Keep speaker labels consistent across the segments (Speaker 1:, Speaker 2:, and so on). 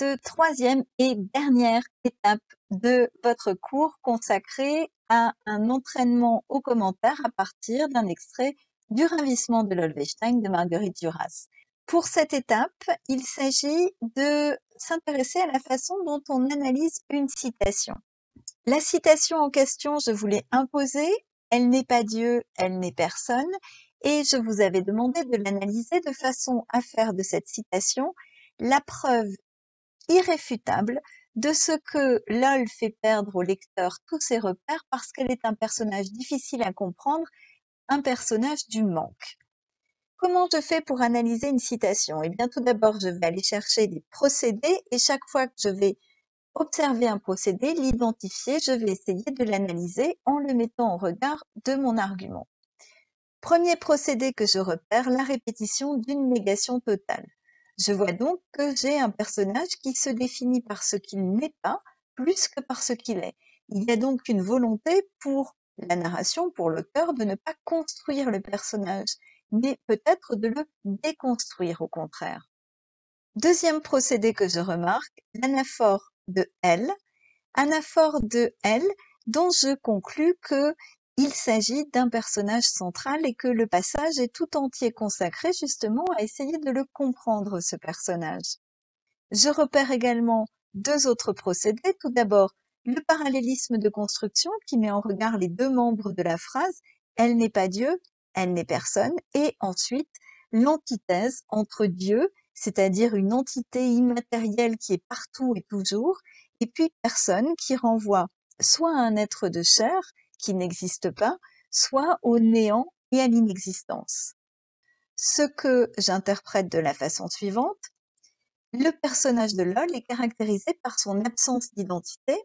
Speaker 1: cette troisième et dernière étape de votre cours consacré à un entraînement aux commentaires à partir d'un extrait du Ravissement de Lolwestein de Marguerite Duras. Pour cette étape, il s'agit de s'intéresser à la façon dont on analyse une citation. La citation en question, je vous l'ai imposée, elle n'est pas Dieu, elle n'est personne, et je vous avais demandé de l'analyser de façon à faire de cette citation la preuve irréfutable de ce que LOL fait perdre au lecteur tous ses repères parce qu'elle est un personnage difficile à comprendre, un personnage du manque. Comment je fais pour analyser une citation? Eh bien, tout d'abord, je vais aller chercher des procédés et chaque fois que je vais observer un procédé, l'identifier, je vais essayer de l'analyser en le mettant en regard de mon argument. Premier procédé que je repère, la répétition d'une négation totale. Je vois donc que j'ai un personnage qui se définit par ce qu'il n'est pas plus que par ce qu'il est. Il y a donc une volonté pour la narration, pour l'auteur, de ne pas construire le personnage, mais peut-être de le déconstruire au contraire. Deuxième procédé que je remarque, l'anaphore de elle, anaphore de elle, dont je conclus que il s'agit d'un personnage central et que le passage est tout entier consacré justement à essayer de le comprendre, ce personnage. Je repère également deux autres procédés. Tout d'abord, le parallélisme de construction qui met en regard les deux membres de la phrase « elle n'est pas Dieu, elle n'est personne » et ensuite l'antithèse entre Dieu, c'est-à-dire une entité immatérielle qui est partout et toujours, et puis personne qui renvoie soit à un être de chair qui n'existe pas, soit au néant et à l'inexistence. Ce que j'interprète de la façon suivante, le personnage de LOL est caractérisé par son absence d'identité,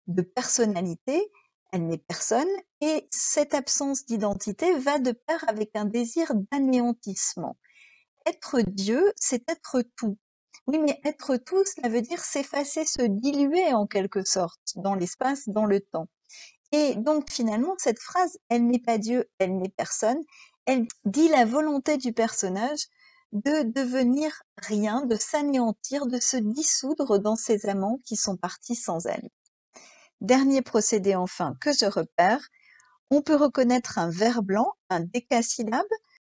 Speaker 1: de personnalité, elle n'est personne, et cette absence d'identité va de pair avec un désir d'anéantissement. Être Dieu, c'est être tout. Oui, mais être tout, cela veut dire s'effacer, se diluer en quelque sorte dans l'espace, dans le temps. Et donc finalement, cette phrase « elle n'est pas Dieu, elle n'est personne », elle dit la volonté du personnage de devenir rien, de s'anéantir, de se dissoudre dans ses amants qui sont partis sans elle. Dernier procédé enfin que je repère, on peut reconnaître un vers blanc, un décasyllabe.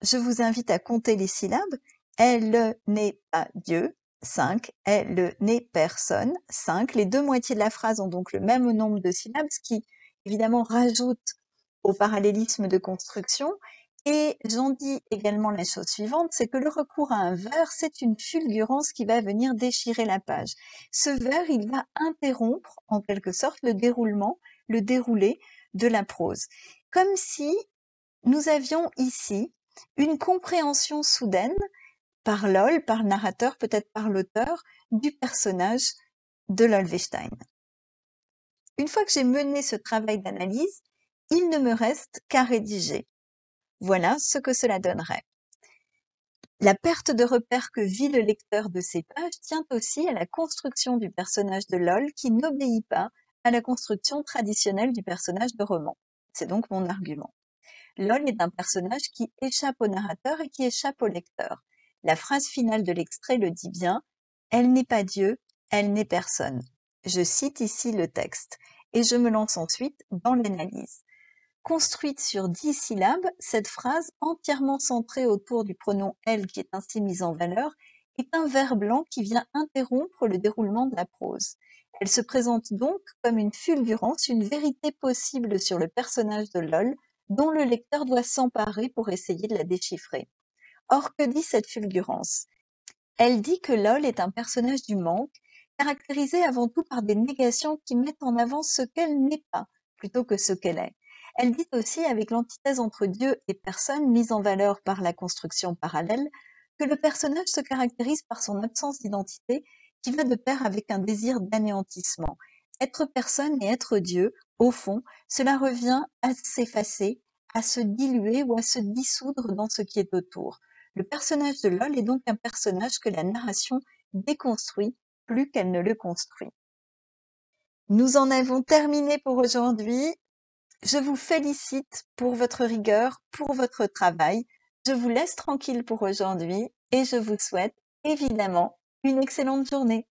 Speaker 1: Je vous invite à compter les syllabes. Elle n'est pas Dieu, 5. Elle n'est personne, 5. Les deux moitiés de la phrase ont donc le même nombre de syllabes, ce qui évidemment rajoute au parallélisme de construction. Et j'en dis également la chose suivante, c'est que le recours à un vers, c'est une fulgurance qui va venir déchirer la page. Ce vers, il va interrompre en quelque sorte le déroulement, le déroulé de la prose. Comme si nous avions ici une compréhension soudaine par LOL, par le narrateur, peut-être par l'auteur, du personnage de Lolwestein. Une fois que j'ai mené ce travail d'analyse, il ne me reste qu'à rédiger. Voilà ce que cela donnerait. La perte de repère que vit le lecteur de ces pages tient aussi à la construction du personnage de LOL qui n'obéit pas à la construction traditionnelle du personnage de roman. C'est donc mon argument. LOL est un personnage qui échappe au narrateur et qui échappe au lecteur. La phrase finale de l'extrait le dit bien, « Elle n'est pas Dieu, elle n'est personne ». Je cite ici le texte et je me lance ensuite dans l'analyse. Construite sur 10 syllabes, cette phrase, entièrement centrée autour du pronom « elle » qui est ainsi mise en valeur, est un vers blanc qui vient interrompre le déroulement de la prose. Elle se présente donc comme une fulgurance, une vérité possible sur le personnage de LOL, dont le lecteur doit s'emparer pour essayer de la déchiffrer. Or, que dit cette fulgurance? Elle dit que LOL est un personnage du manque, caractérisé avant tout par des négations qui mettent en avant ce qu'elle n'est pas, plutôt que ce qu'elle est. Elle dit aussi, avec l'antithèse entre Dieu et personne mise en valeur par la construction parallèle, que le personnage se caractérise par son absence d'identité qui va de pair avec un désir d'anéantissement. Être personne et être Dieu, au fond, cela revient à s'effacer, à se diluer ou à se dissoudre dans ce qui est autour. Le personnage de LOL est donc un personnage que la narration déconstruit plus qu'elle ne le construit. Nous en avons terminé pour aujourd'hui. Je vous félicite pour votre rigueur, pour votre travail. Je vous laisse tranquille pour aujourd'hui et je vous souhaite évidemment une excellente journée.